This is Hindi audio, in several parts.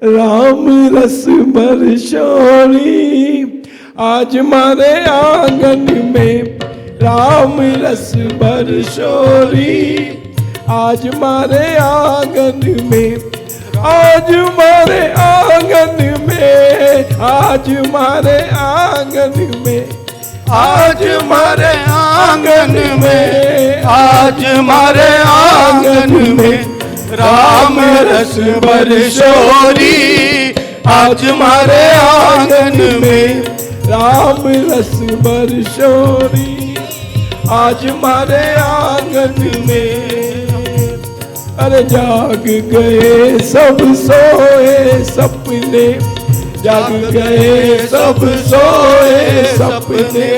राम रस बरसोरी आज मारे आंगन में, राम रस बरसोरी आज मारे आंगन में, आज मारे आंगन में, आज मारे आंगन में, आज मारे आंगन में, आज मारे आंगन में राम रस बरसोरी आज मारे आंगन में, राम रस बरसोरी आज मारे आंगन में। अरे जाग गए सब सोए सपने, जाग गए सब सोए सपने,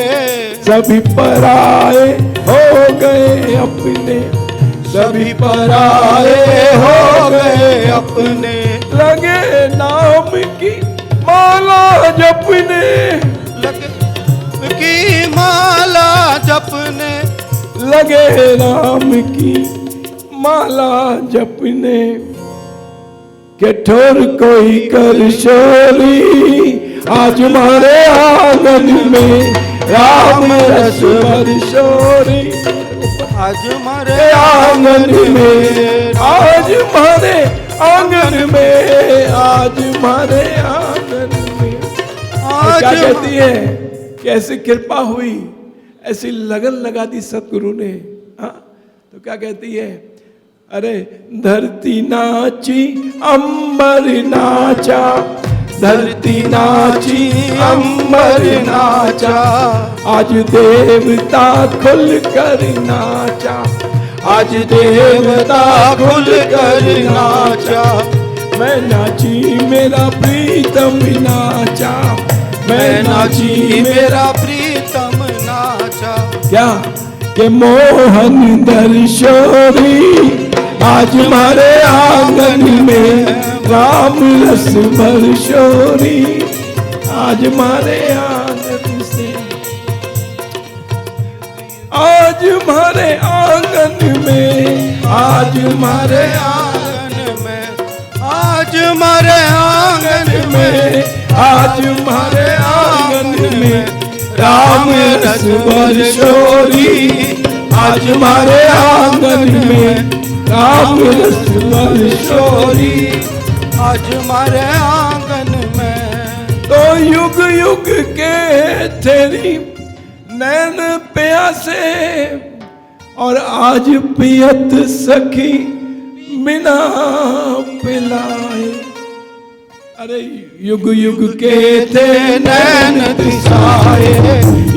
सभी पराए हो गए अपने, सभी पराए हो गए अपने। लगे नाम की माला जपने, लगे की माला जपने, लगे राम की माला जपने। कठोर कोई कर चोरी आज मारे आंगन में, राम रस बरसोरी आज मारे आंगन में, आज मारे आंगन में, आज मारे आंगन में। आज क्या कहती है, कैसी कृपा हुई, ऐसी लगन लगा दी सतगुरु ने। हाँ तो क्या कहती है, अरे धरती नाची अंबर नाचा, धरती नाची अंबर नाचा, आज देवता खुल कर नाचा, आज देवता खुल कर नाचा। मैं नाची मेरा प्रीतम नाचा, मैं नाची मेरा प्रीतम नाचा। क्या के मोहन दर्शोरी आज मारे आंगन में, राम रस बरसोरी आज मारे आंगन से, आज मारे आंगन में, आज मारे आंगन में, आज मारे आंगन में, आज मारे आंगन में राम रस बरसोरी आज मारे आंगन में, राम रस बरसोरी आज मारे आंगन में। तो युग युग के तेरी नैन प्यासे, और आज पियत सखी बिना पिलाए। अरे युग युग के थे नैन तिसाए,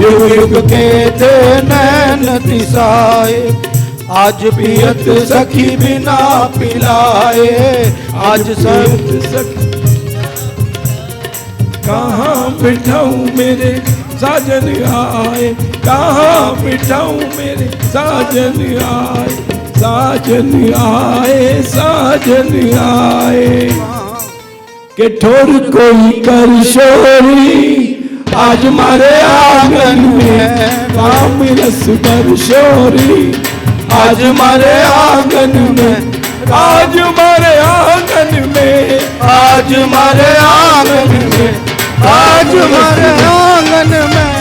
युग युग के थे नैन तिसाए, आज पियत सखी बिना पिलाए, आज सब सखी। कहाँ बिठाऊं मेरे साजन आए, कहाँ बिठाऊं मेरे साजन आए, साजन आए, साजन आए। कठोर कोई कर चोरी आज मारे आंगन में, राम रस बरसोरी आज मारे आंगन में, आज मारे आंगन में, आज मारे आंगन में, आज मारे आंगन में,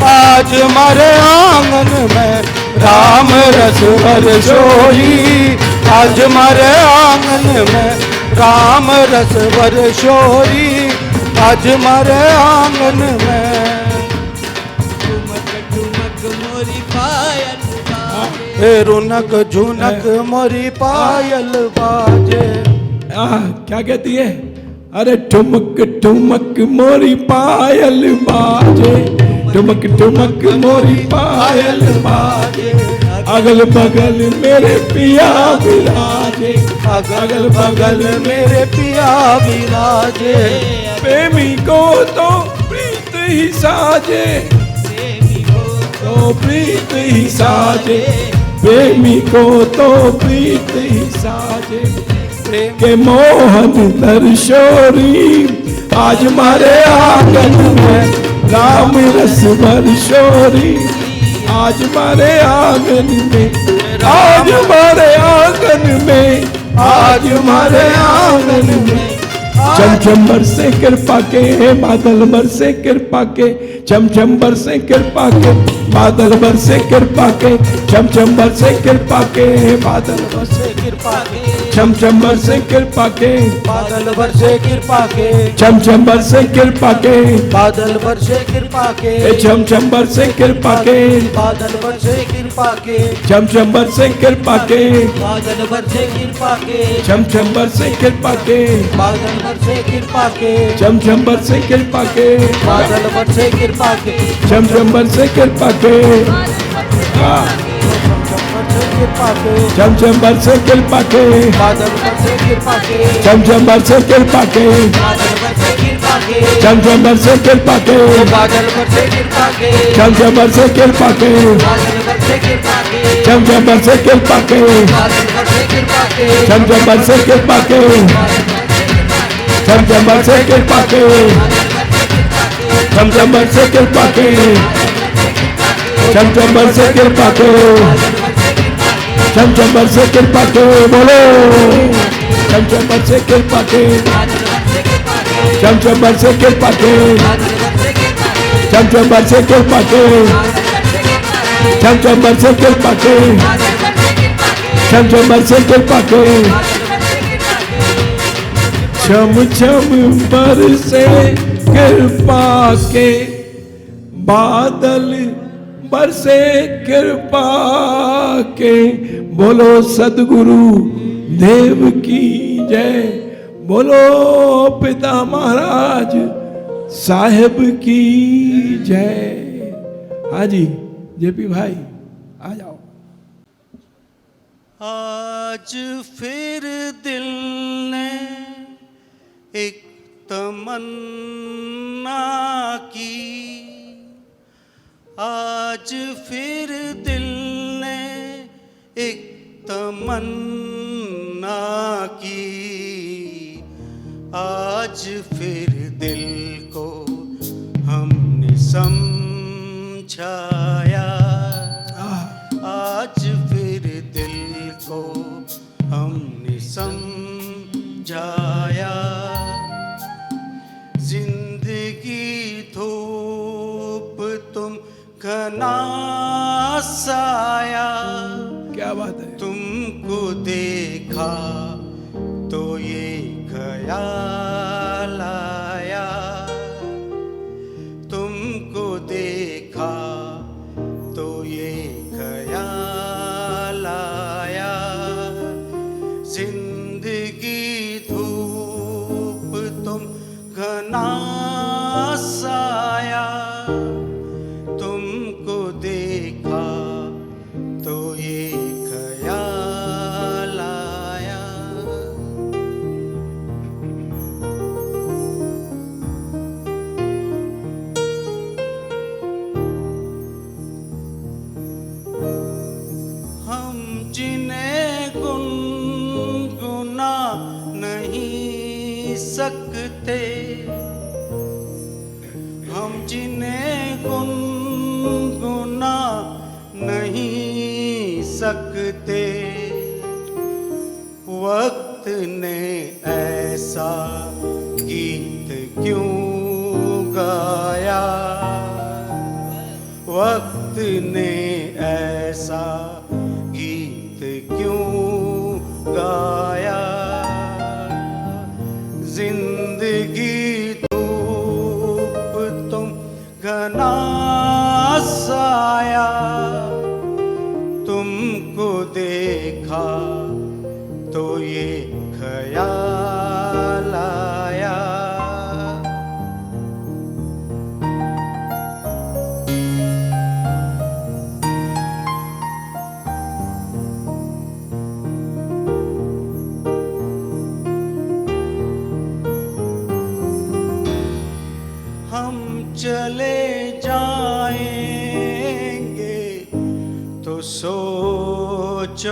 आज मारे आंगन में राम रस बरसोरी आज मारे आंगन में, राम रस बरसोरी आज मारे आंगन में। ठुमक ठुमक मोरी पायल बाजे, रुनक झुनक मोरी पायल बाजे। क्या कहती है, अरे ठुमक ठुमक मोरी पायल बाजे, ठुमक ठुमक मोरी पायल बाजे, अगल बगल मेरे पिया विराजे, अगल बगल मेरे पिया विराजे। प्रेमी को तो प्रीत ही साजे, प्रेमी को तो प्रीत ही साजे, प्रेमी को तो प्रीत ही साजे। के मोहन दर्शोरी आज मारे आंगन में, राम रस बरसोरी आज मारे आंगन में, आज मारे आंगन में, आज मारे आंगन में, चमचम बरसे कृपा के बादल बरसे कृपा के, चमचम बरसे कृपा के बादल बरसे कृपा के, चमचम बरसे कृपा के बादल बरसे कृपा के, चमचम बरसे कृपा के बादल बरसे कृपा के, चमचम बरसे कृपा के बादल बरसे कृपा के, चमचम बरसे कृपा के बादल बरसे कृपा के, चमचम बरसे कृपा के बादल बरसे कृपा के, चमचम बरसे कृपा के बादल बरसे कृपा के, चमचम बरसे कृपा के बादल बरसे कृपा के, चमचम बरसे कृपा के कृपा के, चमचम बरसे कृपा के बादल बरसे कृपा के, चमचम बरसे कृपा के बादल बरसे कृपा के, चमचम बरसे कृपा के बादल बरसे कृपा के, चमचम बरसे कृपा के बादल बरसे कृपा के, चमचम बरसे कृपा के बादल बरसे कृपा के, चमचम बरसे कृपा के चमचम बरसे कृपा के चमचम बरसे कृपा के चमचम बरसे कृपा के चमचम बरसे कृपा के बोलो चमचम बरसे कृपा के चमचम बरसे कृपा के चमचम बरसे कृपा के चमचम बरसे कृपा के चमचम बरसे कृपा के चमचम बरसे कृपा के बादल बरसे कृपा के बोलो सदगुरु देव की जय बोलो पिता महाराज साहेब की जय। हाँ जी जेपी भाई आ जाओ। आज फिर दिल ने एक तमन्ना की, आज फिर दिल ने एक तमन्ना की, आज फिर दिल को हमने समझाया, आज फिर दिल को हमने समझाया, जिंदगी धूप तुम घना साया, क्या बात है। तुमको देखा तो ये ख्याल आया, तुमको देखा तो ये ख्याल आया, जिंदगी धूप तुम घना साया, तुमको देखा तो ये ख्याल आया। हम जिन्हें गुनगुना नहीं सकते, हम जिन्हें गुनगुना नहीं सकते, वक्त ने ऐसा गीत क्यों गाया, वक्त ने ऐसा गीत क्यों गाया, जिंदगी धूप तुम घना साया, तुमको देखा तो ये ख्याल आया। हम चले जाएंगे तो सोचोगे,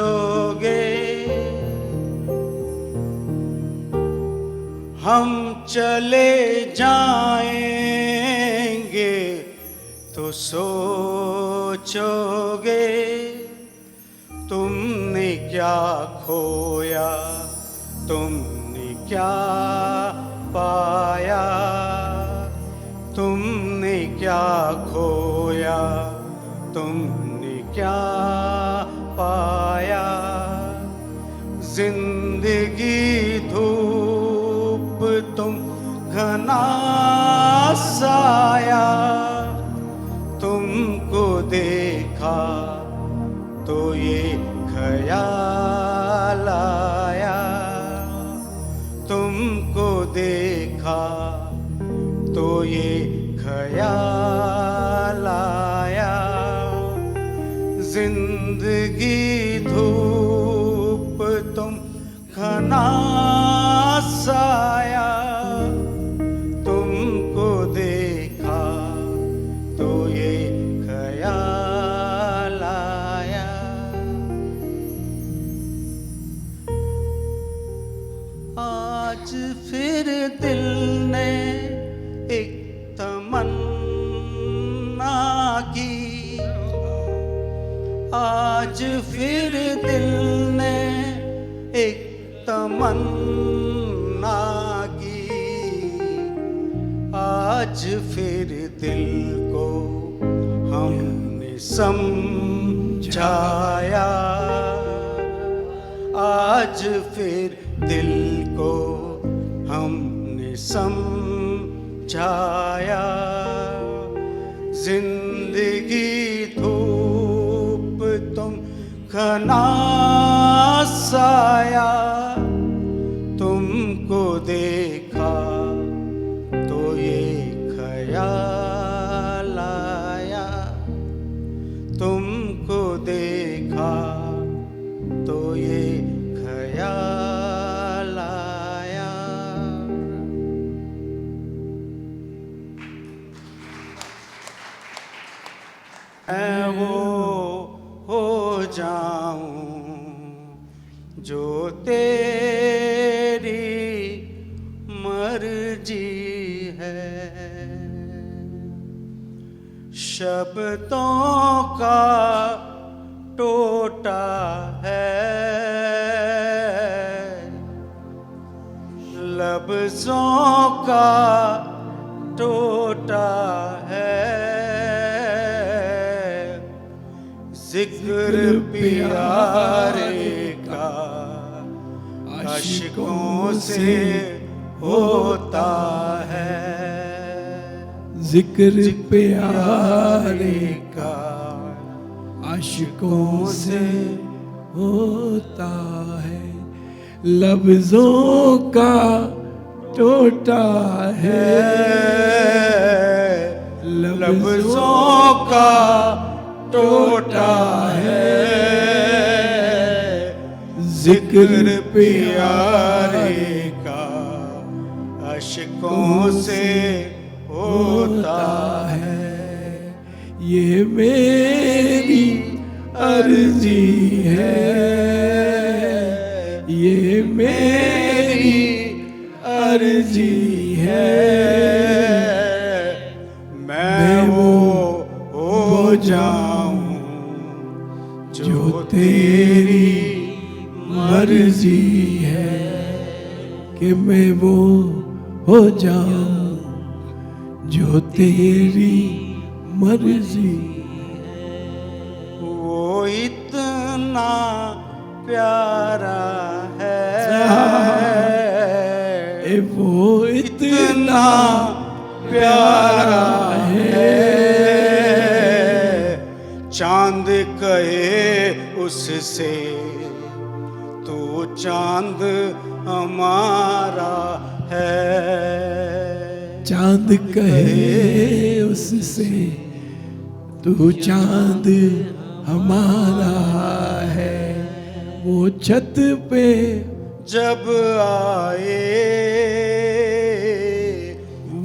हम चले जाएंगे तो सोचोगे, तुमने क्या खोया तुमने क्या पाया, तुमने क्या खोया, तुमने क्या पाया। जिंदगी धूप तुम घना साया, तुमको देखा तो ये ख्याल आया, तुमको देखा तो ये ख्याल आया। जिंदगी धूप तुम घना साया, तुमको देखा तो ये ख्याल आया। आज फिर दिल ने एक तमन्ना की, आज फिर दिल ने एक तमन्ना की, आज फिर दिल को हमने समझाया, आज फिर दिल को हमने समझाया। जिंदगी धूप तुम घना साया, तुमको देखा तो ये ख्याल आया, तुमको देखा तो ये ख्याल आया। मैं वो हो जाऊं जो तेरी मर्जी है, शब्दों का टोटा है, लफ्ज़ों का टोटा है। जिक्र प्यारे का आशिकों से होता है, जिक्र प्यारे का आशिकों से होता है, लफ्जों का टोटा है, लफ्ज़ों का टोटा है। जिक्र प्यारे का अशकों से होता है। ये मेरी अर्जी है, ये मेरी अर्जी है, मैं वो हो जाऊं जो तेरी मर्जी है, कि मैं वो हो जाऊं जो तेरी मर्जी। वो इतना प्यारा है, वो इतना प्यारा है, चांद कहे उससे तू चांद हमारा है, चांद कहे उससे तू चांद हमारा है। वो छत पे जब आए,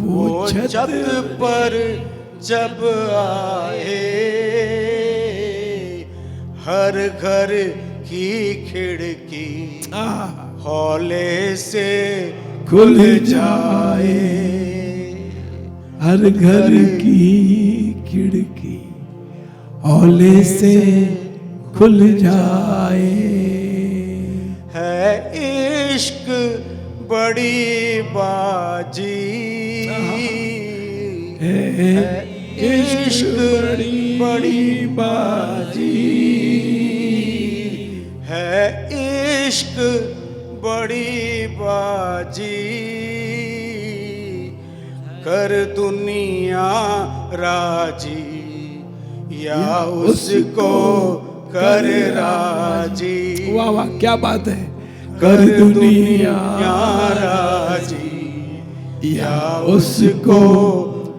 वो छत पर जब आए, हर घर की खिड़की हौले से खुल जाए, हर घर की खिड़की हौले से खुल जाए। है इश्क बड़ी बाजी है इश्क बड़ी बाजी, है इश्क बड़ी बाजी, कर दुनिया राजी या उसको कर राजी। वाह वाह क्या बात है। कर दुनिया राजी या उसको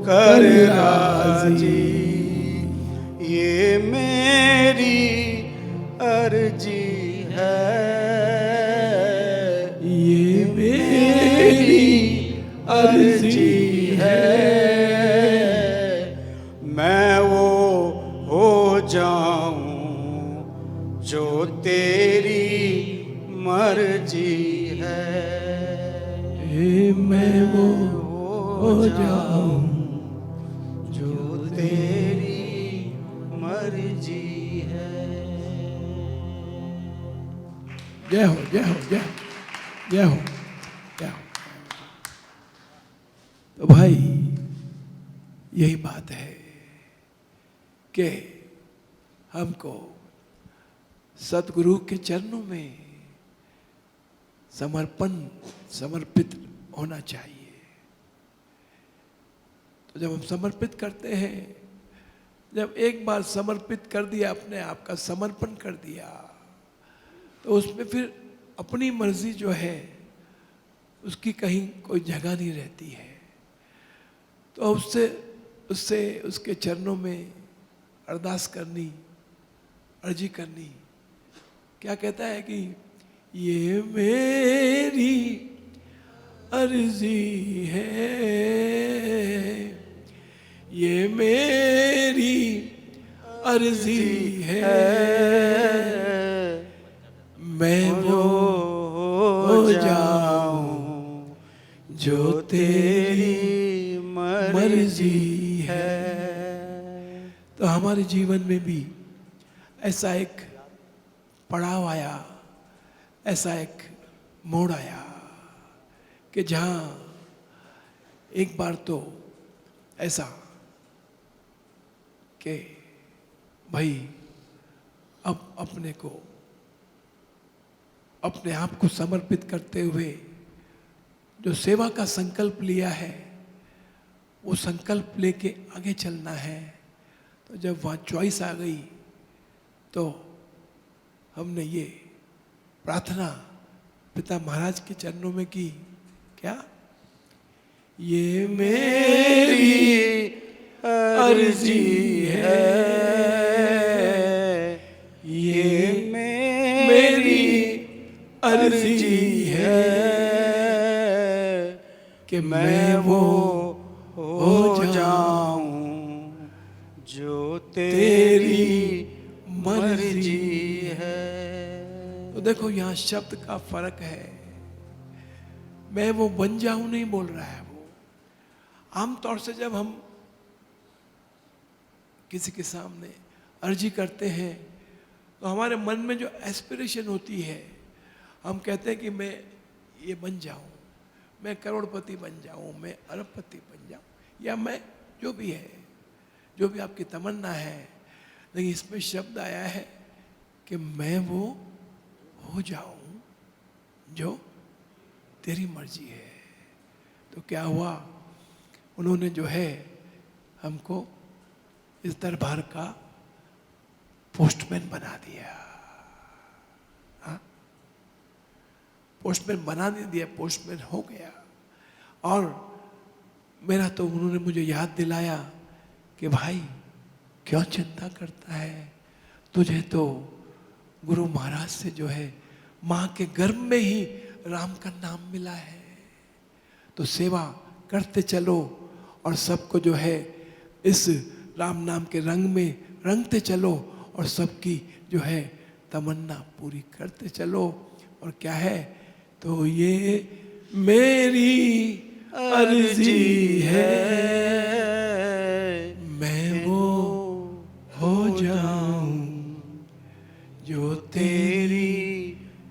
कर राजी, ये मेरी अर्जी है, ये मेरी अर्जी है, मैं वो हो जाऊं जो तेरी मर्जी है, मैं वो हो जाऊं जो तेरी मर्जी है। जय हो जय हो जय हो जय हो जय हो। तो भाई यही बात है कि हमको सतगुरु के चरणों में समर्पित होना चाहिए। तो जब हम समर्पित करते हैं, जब एक बार समर्पित कर दिया, अपने आप का समर्पण कर दिया, तो उसमें फिर अपनी मर्जी जो है उसकी कहीं कोई जगह नहीं रहती है। तो उससे उसके चरणों में अरदास करनी, अर्जी करनी। क्या कहता है कि ये मेरी अर्जी है, ये मेरी अर्जी है, मैं वो हो जाऊं जो तेरी मर्जी है। तो हमारे जीवन में भी ऐसा एक पड़ाव आया, ऐसा एक मोड़ आया कि जहाँ एक बार तो ऐसा कि भाई अब अपने आप को समर्पित करते हुए जो सेवा का संकल्प लिया है, वो संकल्प लेके आगे चलना है। तो जब वहाँ चॉइस आ गई तो हमने ये प्रार्थना पिता महाराज के चरणों में की। क्या? ये मेरी अर्जी है, ये मेरी अर्जी है कि मैं वो हो जाऊं जो तेरी मर्जी है। तो देखो यहाँ शब्द का फर्क है। मैं वो बन जाऊं नहीं बोल रहा है वो। आमतौर से जब हम किसी के सामने अर्जी करते हैं तो हमारे मन में जो एस्पिरेशन होती है, हम कहते हैं कि मैं ये बन जाऊं, मैं करोड़पति बन जाऊं, मैं अरबपति बन जाऊं, या मैं जो भी है, जो भी आपकी तमन्ना है। लेकिन इसमें शब्द आया है कि मैं वो हो जाऊं जो तेरी मर्जी है। तो क्या हुआ? उन्होंने जो है हमको इस दरबार का पोस्टमैन बना दिया। हाँ? पोस्टमैन बना नहीं दिया, पोस्टमैन हो गया। और मेरा तो उन्होंने मुझे याद दिलाया कि भाई क्यों चिंता करता है, तुझे तो गुरु महाराज से जो है माँ के गर्भ में ही राम का नाम मिला है। तो सेवा करते चलो और सबको जो है इस राम नाम के रंग में रंगते चलो और सबकी जो है तमन्ना पूरी करते चलो। और क्या है? तो ये मेरी अर्जी है, मैं वो हो जाऊं जो तेरी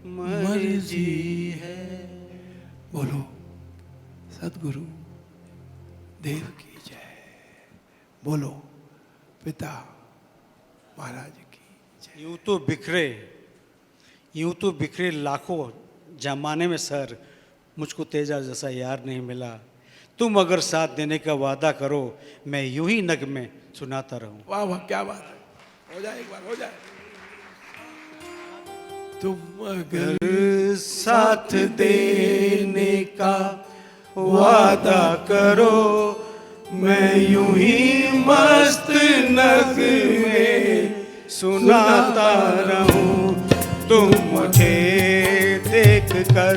मर्जी है। बोलो देव की जय। बोलो पिता महाराज की जय। यूं तो बिखरे लाखों जमाने में सर, मुझको तेजा जैसा यार नहीं मिला। तुम अगर साथ देने का वादा करो, मैं यूं ही नगमे सुनाता रहूं। वाह वाह, क्या बात है। हो जाए, एक बार हो जाए। तुम अगर साथ देने का वादा करो, मैं यूं ही मस्त नगमे सुनाता रहूं। तुम मुझे देख कर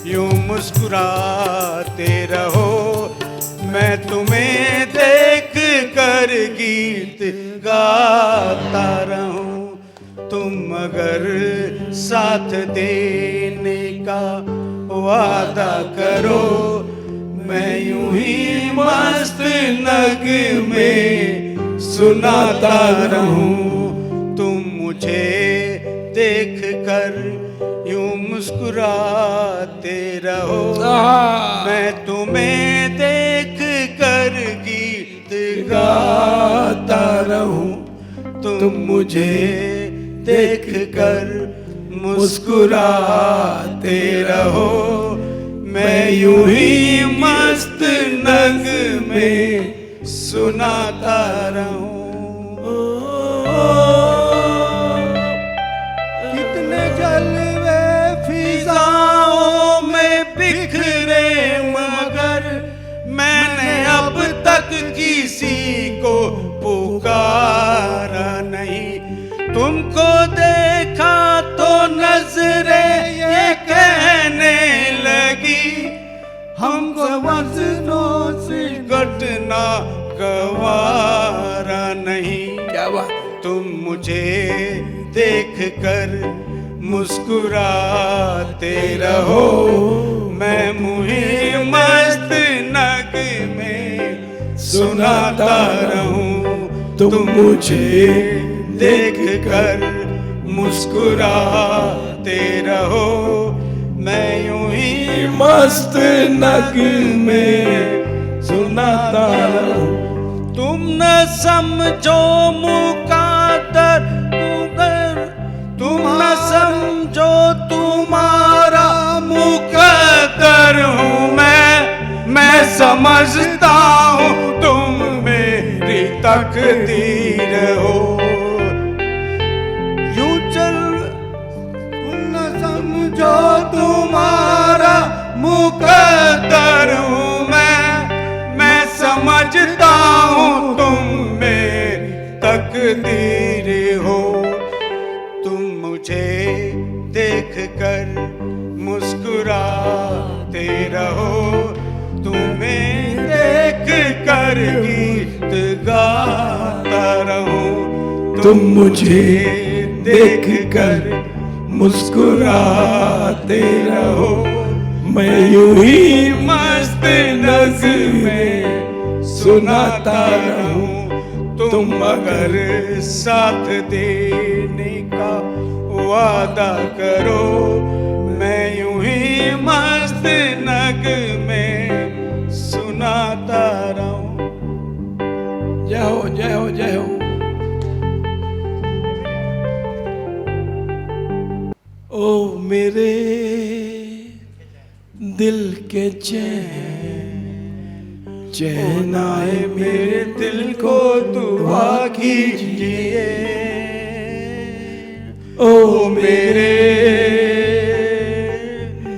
यूं मुस्कुराते रहो, मैं तुम्हें देख कर गीत गाता रहूं। तुम अगर साथ देने का वादा करो, मैं यूं ही मस्त नगमे सुनाता रहूं। तुम मुझे देख कर यूं मुस्कुराते रहो, मैं तुम्हें देख कर गीत गाता रहूं। तुम मुझे देख कर मुस्कुराते रहो, मैं यूं ही मस्त नगमे सुनाता रहूं। कितने जलवे फिजाओं में बिखरे, मगर मैंने अब तक किसी को पुकारा नहीं। तुमको देखा तो नजरें ये कहने लगी, हमको वजनों से घटना गवारा नहीं। क्या बात। तुम मुझे देख कर मुस्कुराते रहो, मैं मुझे मस्त नगमे सुनाता रहूं। तुम मुझे देख कर मुस्कुराते रहो, मैं यूं ही मस्त नगमे सुनाता रहूं। तुम न समझो मुकादर, तुम न समझो तुम्हारा मुकद्दर हूँ मैं समझता हूँ तुम मेरी तकदीर हो। यूं चल, तुम न समझो तुम्हारा मुकद्दर हूँ मैं समझता हूँ तुम मेरी तकदीर हो। तुम मुझे देख कर मुस्कुराते रहो, तुम्हें देख कर गीत गाता रहूं। तुम मुझे देख कर मुस्कुराते रहो, मैं यूं ही मस्त नगमे सुनाता रहूं। तुम अगर साथ देने का वादा करो, मैं यूं ही मस्त नगमे सुनाता रहूं। जय हो, जय हो, जय हो। ओ मेरे दिल के चैन आए मेरे दिल को दुआ कीजिए। ओ मेरे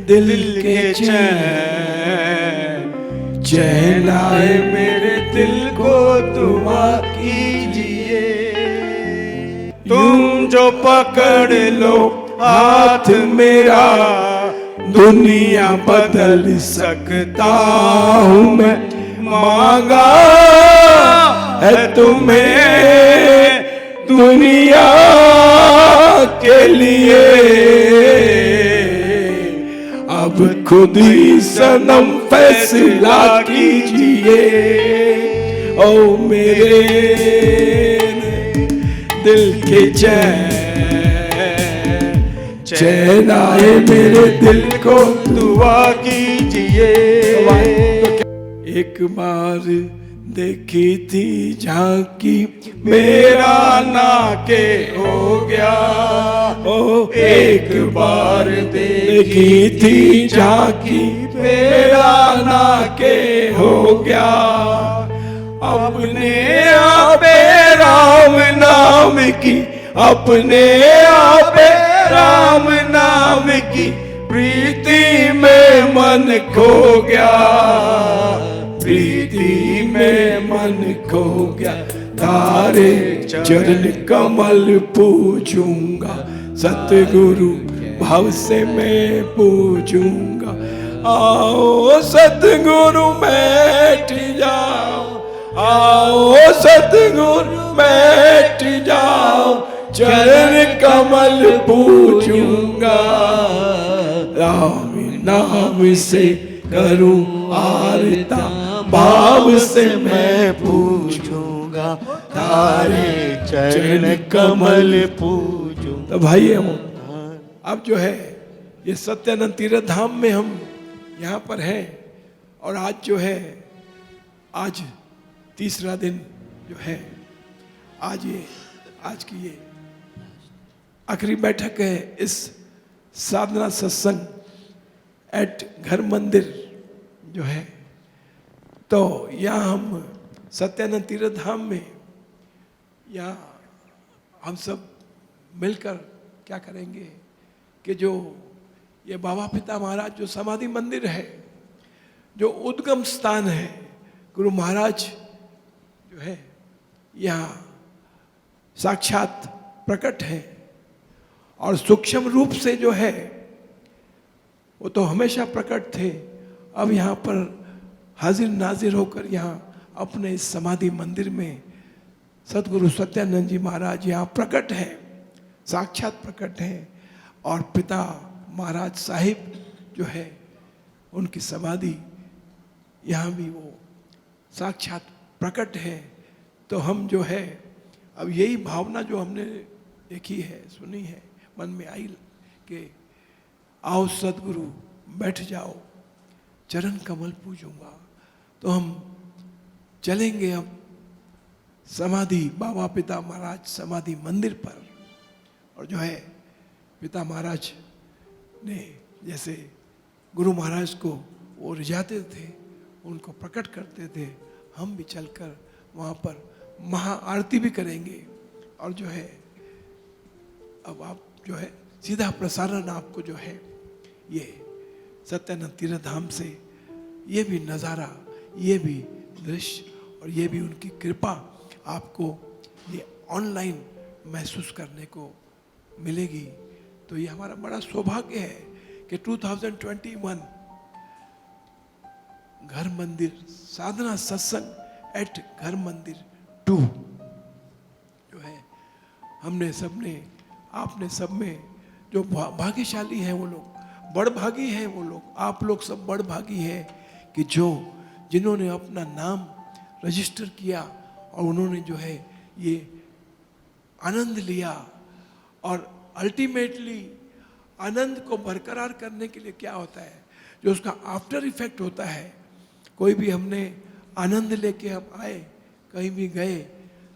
दिल के चैन आए मेरे दिल को दुआ कीजिए। तुम जो पकड़ लो हाथ मेरा, दुनिया बदल सकता हूँ मैं। मांगा है तुम्हें दुनिया के लिए, अब खुद ही सनम फैसला कीजिए। ओ मेरे दिल के चैन आए मेरे दिल को दुआ कीजिए। एक बार देखी थी झांकी मेरा नाके हो गया। ओ एक बार देखी थी झांकी मेरा नाके हो गया। अपने आपे राम नाम की, अपने आपे राम नाम की प्रीति में मन खो गया। प्रीति में मन खो गया। तारे चरण कमल पूजूंगा, सतगुरु भाव से मैं पूजूंगा। आओ सतगुरु बैठ जाओ, आओ सतगुरु बैठ जाओ, चरण कमल पूजूंगा। राम नाम से करूं आरता, भाव से मैं पूजूंगा। तारे चरण कमल पूजूंगा। तो भाई हम अब जो है ये सत्यानंद तीर्थ धाम में हम यहाँ पर हैं। और आज जो है, आज तीसरा दिन जो है, आज की ये आखिरी बैठक है इस साधना सत्संग एट घर मंदिर जो है। तो यहाँ हम सत्यानंद तीर्थ धाम में, यहाँ हम सब मिलकर क्या करेंगे कि जो ये बाबा पिता महाराज जो समाधि मंदिर है, जो उद्गम स्थान है, गुरु महाराज जो है यहाँ साक्षात प्रकट है। और सूक्ष्म रूप से जो है वो तो हमेशा प्रकट थे, अब यहाँ पर हाजिर नाजिर होकर यहाँ अपने इस समाधि मंदिर में सतगुरु सत्यानंद जी महाराज यहाँ प्रकट हैं, साक्षात प्रकट हैं। और पिता महाराज साहिब जो है उनकी समाधि यहाँ भी वो साक्षात प्रकट है। तो हम जो है अब यही भावना जो हमने देखी है, सुनी है, मन में आई कि आओ सदगुरु बैठ जाओ, चरण कमल पूजूंगा। तो हम चलेंगे अब समाधि बाबा पिता महाराज समाधि मंदिर पर। और जो है पिता महाराज ने जैसे गुरु महाराज को वो रिझाते थे, उनको प्रकट करते थे, हम भी चलकर वहाँ पर महा आरती भी करेंगे। और जो है अब आप जो है सीधा प्रसारण आपको जो है ये सत्यानंद तीर्थ धाम से ये भी नज़ारा, ये भी दृश्य और ये भी उनकी कृपा आपको ये ऑनलाइन महसूस करने को मिलेगी। तो ये हमारा बड़ा सौभाग्य है कि 2021 घर मंदिर साधना सत्संग एट घर मंदिर 2 जो है हमने सबने, आपने सब में जो भाग्यशाली हैं वो लोग, बड़भागी हैं वो लोग, आप लोग सब बड़भागी हैं कि जिन्होंने अपना नाम रजिस्टर किया और उन्होंने जो है ये आनंद लिया। और अल्टीमेटली आनंद को बरकरार करने के लिए क्या होता है, जो उसका आफ्टर इफेक्ट होता है। कोई भी हमने आनंद लेके हम आए, कहीं भी गए,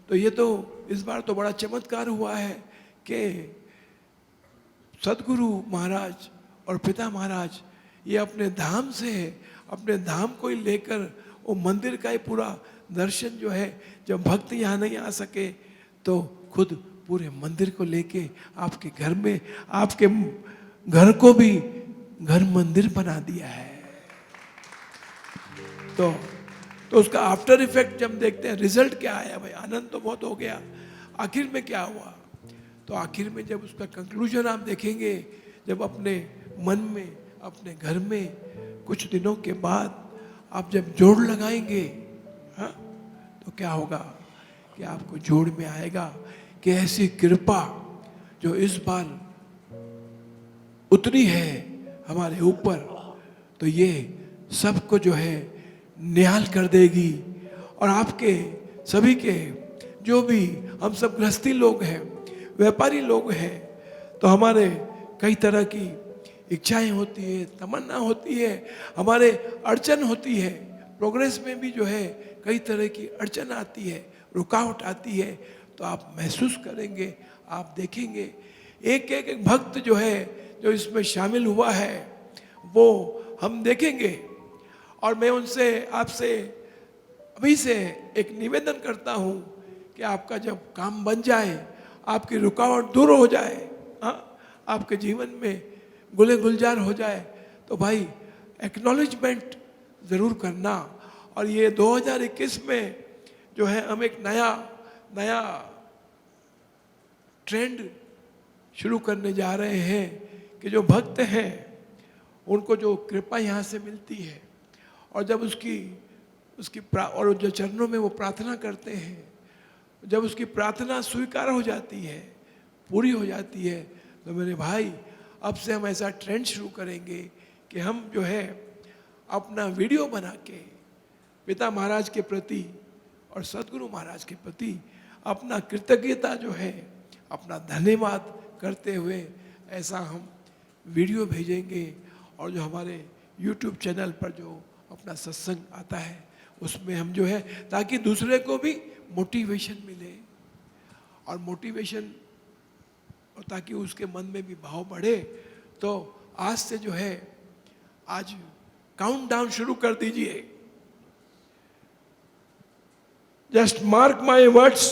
तो ये तो इस बार तो बड़ा चमत्कार हुआ है कि सदगुरु महाराज और पिता महाराज ये अपने धाम से, अपने धाम को ही लेकर वो मंदिर का ही पूरा दर्शन जो है, जब भक्त यहाँ नहीं आ सके तो खुद पूरे मंदिर को लेके आपके घर में, आपके घर को भी घर मंदिर बना दिया है। तो उसका आफ्टर इफेक्ट जब देखते हैं, रिजल्ट क्या आया भाई, आनंद तो बहुत हो गया, आखिर में क्या हुआ। तो आखिर में जब उसका कंक्लूजन आप देखेंगे, जब अपने मन में, अपने घर में कुछ दिनों के बाद आप जब जोड़ लगाएंगे, हाँ, तो क्या होगा कि आपको जोड़ में आएगा कि ऐसी कृपा जो इस बार उतरी है हमारे ऊपर, तो ये सबको जो है निहाल कर देगी। और आपके सभी के जो भी हम सब गृहस्थी लोग हैं, व्यापारी लोग हैं, तो हमारे कई तरह की इच्छाएं होती है, तमन्ना होती है, हमारे अड़चन होती है, प्रोग्रेस में भी जो है कई तरह की अड़चन आती है, रुकावट आती है, तो आप महसूस करेंगे, आप देखेंगे एक एक एक भक्त जो है जो इसमें शामिल हुआ है वो हम देखेंगे। और मैं उनसे आपसे अभी से एक निवेदन करता हूँ कि आपका जब काम बन जाए, आपकी रुकावट दूर हो जाए, हाँ, आपके जीवन में गुले गुलजार हो जाए, तो भाई एक्नॉलेजमेंट ज़रूर करना। और ये 2021 में जो है हम एक नया ट्रेंड शुरू करने जा रहे हैं कि जो भक्त हैं उनको जो कृपा यहाँ से मिलती है, और जब और जो चरणों में वो प्रार्थना करते हैं, जब उसकी प्रार्थना स्वीकार हो जाती है, पूरी हो जाती है, तो मेरे भाई अब से हम ऐसा ट्रेंड शुरू करेंगे कि हम जो है अपना वीडियो बना के पिता महाराज के प्रति और सदगुरु महाराज के प्रति अपना कृतज्ञता जो है, अपना धन्यवाद करते हुए ऐसा हम वीडियो भेजेंगे। और जो हमारे YouTube चैनल पर जो अपना सत्संग आता है उसमें हम जो है, ताकि दूसरे को भी मोटिवेशन मिले, और मोटिवेशन और ताकि उसके मन में भी भाव बढ़े। तो आज से जो है, आज काउंटडाउन शुरू कर दीजिए। Just mark my words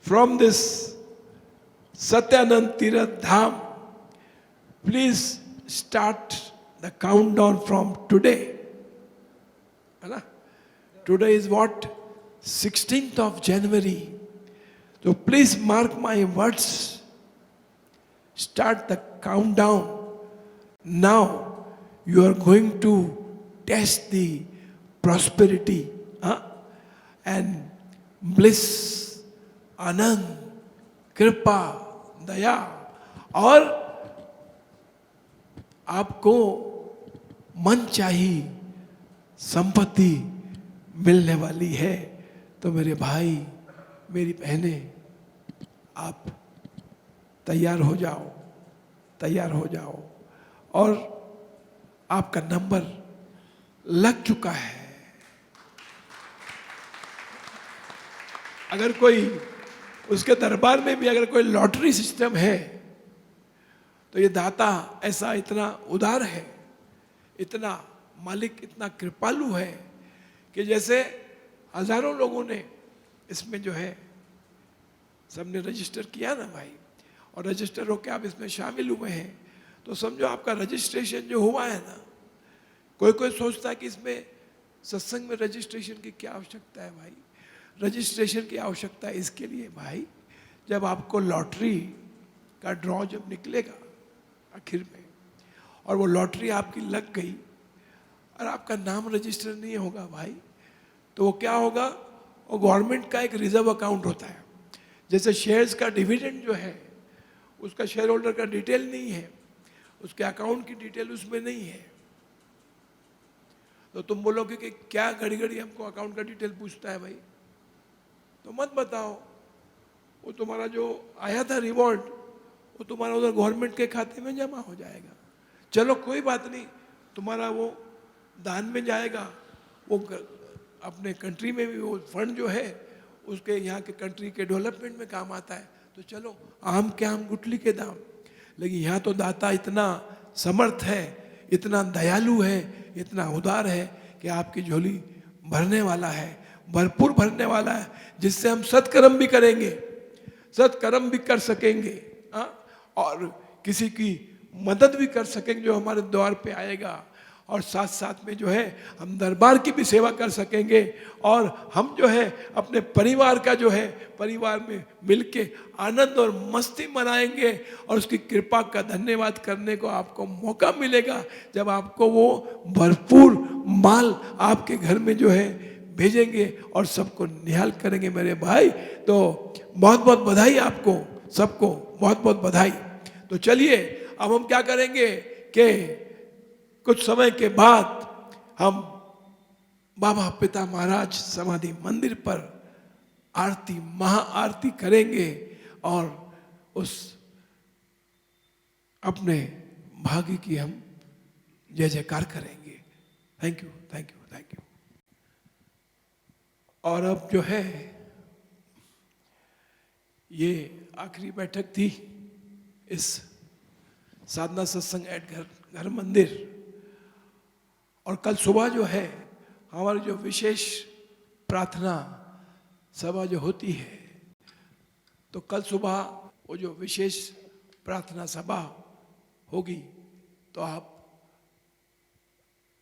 from this Satyanand Tirth Dham, please start the countdown from today, है ना? Today is what, 16th of January. So please mark my words. Start the countdown. Now you are going to test the prosperity, and bliss, आनंद, कृपा, दया, और आपको मन चाहिए संपत्ति मिलने वाली है। तो मेरे भाई, मेरी बहनें, आप तैयार हो जाओ, तैयार हो जाओ। और आपका नंबर लग चुका है। अगर कोई उसके दरबार में भी अगर कोई लॉटरी सिस्टम है, तो ये दाता ऐसा इतना उदार है, इतना मालिक इतना कृपालु है कि जैसे हजारों लोगों ने इसमें जो है सबने रजिस्टर किया ना भाई, और रजिस्टर होकर आप इसमें शामिल हुए हैं, तो समझो आपका रजिस्ट्रेशन जो हुआ है ना। कोई सोचता है कि इसमें सत्संग में रजिस्ट्रेशन की क्या आवश्यकता है भाई। रजिस्ट्रेशन की आवश्यकता है इसके लिए भाई, जब आपको लॉटरी का ड्रॉ जब निकलेगा आखिर में, और वो लॉटरी आपकी लग गई और आपका नाम रजिस्टर नहीं होगा भाई, तो वो क्या होगा, वो गवर्नमेंट का एक रिजर्व अकाउंट होता है। जैसे शेयर्स का डिविडेंड जो है, उसका शेयर होल्डर का डिटेल नहीं है, उसके अकाउंट की डिटेल उसमें नहीं है। तो तुम बोलोगे कि क्या घड़ी घड़ी हमको अकाउंट का डिटेल पूछता है भाई, तो मत बताओ। वो तुम्हारा जो आया था रिवॉर्ड, वो तुम्हारा उधर गवर्नमेंट के खाते में जमा हो जाएगा। चलो कोई बात नहीं, तुम्हारा वो दान में जाएगा, वो अपने कंट्री में भी वो फंड जो है उसके यहाँ के कंट्री के डेवलपमेंट में काम आता है। तो चलो आम के आम गुठली के दाम। लेकिन यहाँ तो दाता इतना समर्थ है, इतना दयालु है, इतना उदार है कि आपकी झोली भरने वाला है, भरपूर भरने वाला है, जिससे हम सत्कर्म भी करेंगे, सत्कर्म भी कर सकेंगे, और किसी की मदद भी कर सकेंगे जो हमारे द्वार पे आएगा, और साथ साथ में जो है हम दरबार की भी सेवा कर सकेंगे, और हम जो है अपने परिवार का जो है परिवार में मिलके आनंद और मस्ती मनाएंगे, और उसकी कृपा का धन्यवाद करने को आपको मौका मिलेगा जब आपको वो भरपूर माल आपके घर में जो है भेजेंगे और सबको निहाल करेंगे मेरे भाई। तो बहुत बहुत बधाई आपको सबको, बहुत बहुत बधाई। तो चलिए अब हम क्या करेंगे कि कुछ समय के बाद हम बाबा पिता महाराज समाधि मंदिर पर आरती, महाआरती करेंगे, और उस अपने भाग्य की हम जय जयकार करेंगे। Thank you, thank you, thank you. और अब जो है ये आखिरी बैठक थी इस साधना सत्संग एट घर मंदिर। और कल सुबह जो है हमारी जो विशेष प्रार्थना सभा जो होती है, तो कल सुबह वो जो विशेष प्रार्थना सभा होगी, तो आप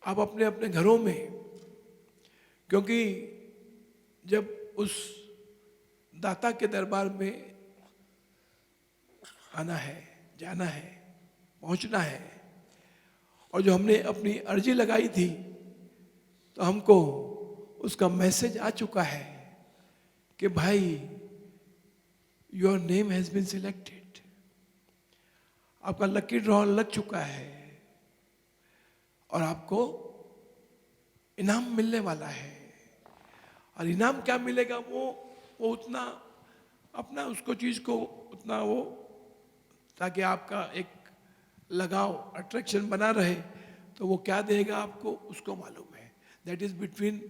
अपने अपने घरों में, क्योंकि जब उस दाता के दरबार में आना है, जाना है, पहुंचना है, और जो हमने अपनी अर्जी लगाई थी तो हमको उसका मैसेज आ चुका है कि भाई your name has been selected, आपका लकी ड्रॉ लग चुका है और आपको इनाम मिलने वाला है। और इनाम क्या मिलेगा, वो उतना अपना उसको चीज को उतना वो, ताकि आपका एक लगाव अट्रैक्शन बना रहे, तो वो क्या देगा आपको उसको मालूम है। दैट इज बिटवीन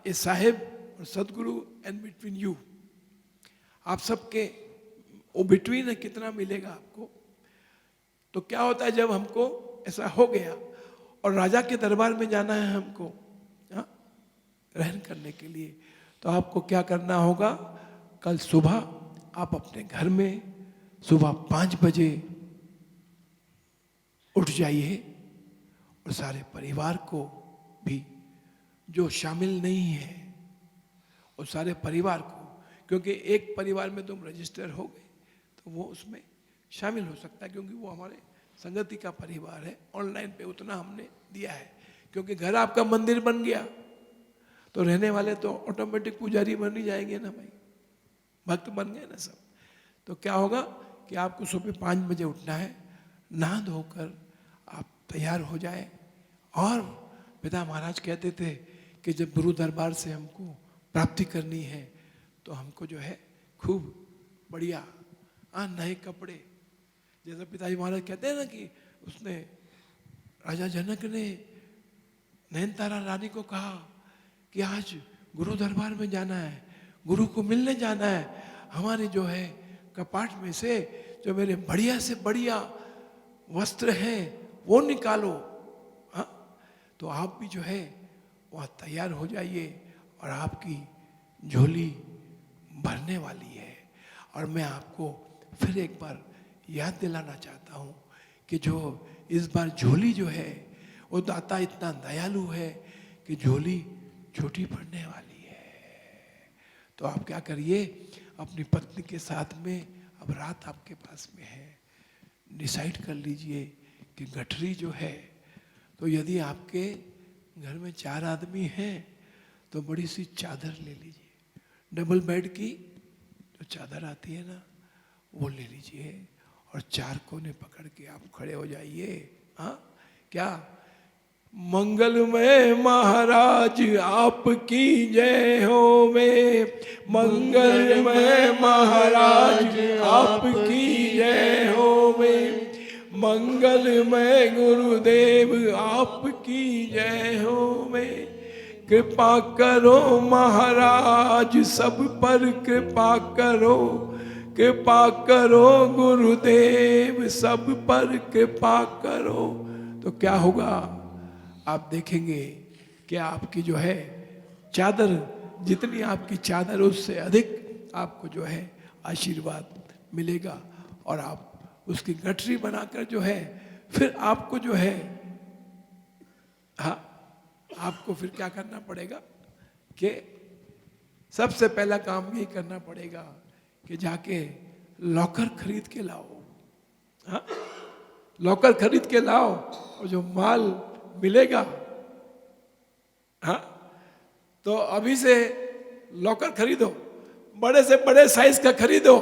ए साहेब और सदगुरु एंड बिटवीन यू, आप सबके वो बिटवीन है, कितना मिलेगा आपको। तो क्या होता है जब हमको ऐसा हो गया और राजा के दरबार में जाना है हमको रहन करने के लिए, तो आपको क्या करना होगा, कल सुबह आप अपने घर में सुबह 5 बजे उठ जाइए और सारे परिवार को भी, जो शामिल नहीं है और सारे परिवार को, क्योंकि एक परिवार में तुम रजिस्टर हो गए तो वो उसमें शामिल हो सकता है, क्योंकि वो हमारे संगति का परिवार है। ऑनलाइन पे उतना हमने दिया है, क्योंकि घर आपका मंदिर बन गया तो रहने वाले तो ऑटोमेटिक पुजारी बन ही जाएंगे ना भाई, भक्त बन गए ना सब। तो क्या होगा कि आपको सुबह 5 बजे उठना है, नहा धोकर आप तैयार हो जाए। और पिता महाराज कहते थे कि जब गुरु दरबार से हमको प्राप्ति करनी है तो हमको जो है खूब बढ़िया नए कपड़े, जैसा पिताजी महाराज कहते हैं ना कि उसने राजा जनक ने नयनतारा रानी को कहा कि आज गुरु दरबार में जाना है, गुरु को मिलने जाना है, हमारे जो है कपाट में से जो मेरे बढ़िया से बढ़िया वस्त्र हैं वो निकालो। हाँ, तो आप भी जो है वहाँ तैयार हो जाइए और आपकी झोली भरने वाली है। और मैं आपको फिर एक बार याद दिलाना चाहता हूँ कि जो इस बार झोली जो है वो दाता इतना दयालु है कि झोली छोटी पड़ने वाली है। तो आप क्या करिए, अपनी पत्नी के साथ में, अब रात आपके पास में है, डिसाइड कर लीजिए कि गठरी जो है, तो यदि आपके घर में 4 आदमी हैं तो बड़ी सी चादर ले लीजिए, डबल बेड की जो चादर आती है ना वो ले लीजिए, और 4 कोने पकड़ के आप खड़े हो जाइए। हाँ, क्या मंगलमय महाराज आपकी जय हो में, मंगलमय महाराज आपकी जय हो में, मंगलमय गुरुदेव आपकी जय हो में। कृपा करो महाराज सब पर कृपा करो, कृपा करो गुरुदेव सब पर कृपा करो। तो क्या होगा, आप देखेंगे कि आपकी जो है चादर, जितनी आपकी चादर उससे अधिक आपको जो है आशीर्वाद मिलेगा। और आप उसकी गठरी बनाकर जो है फिर आपको जो है, हाँ, आपको फिर क्या करना पड़ेगा कि सबसे पहला काम यही करना पड़ेगा कि जाके लॉकर खरीद के लाओ। हाँ, लॉकर खरीद के लाओ और जो माल मिलेगा, हाँ, तो अभी से लॉकर खरीदो, बड़े से बड़े साइज का खरीदो,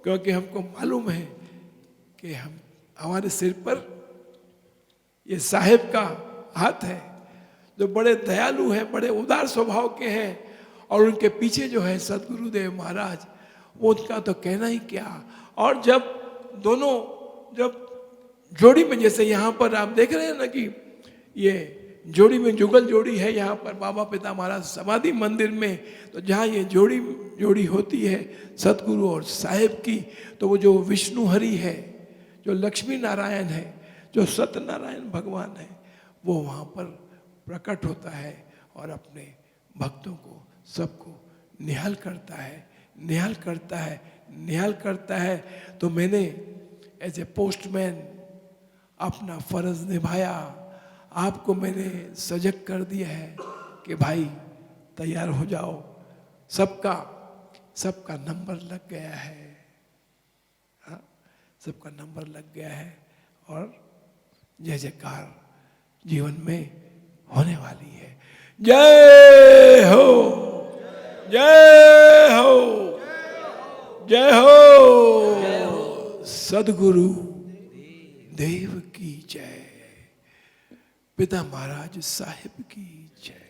क्योंकि हमको मालूम है कि हमारे सिर पर ये साहेब का हाथ है, जो बड़े दयालु हैं, बड़े उदार स्वभाव के हैं, और उनके पीछे जो है सदगुरुदेव महाराज, वो उनका तो कहना ही क्या। और जब दोनों, जब जोड़ी में, जैसे यहाँ पर आप देख रहे हैं ना कि ये जोड़ी में जुगल जोड़ी है यहाँ पर बाबा पिता महाराज समाधि मंदिर में। तो जहाँ ये जोड़ी होती है सतगुरु और साहेब की, तो वो जो विष्णु हरि है, जो लक्ष्मी नारायण है, जो सत्यनारायण भगवान है, वो वहाँ पर प्रकट होता है और अपने भक्तों को सबको निहाल करता है, निहाल करता है, निहाल करता है। तो मैंने एज ए पोस्टमैन अपना फर्ज निभाया, आपको मैंने सजग कर दिया है कि भाई तैयार हो जाओ, सबका नंबर लग गया है, हाँ, सबका नंबर लग गया है और जय जयकार जीवन में होने वाली है। जय हो, जय हो, जय हो, सदगुरु देव की जय, पिता महाराज साहिब की जय।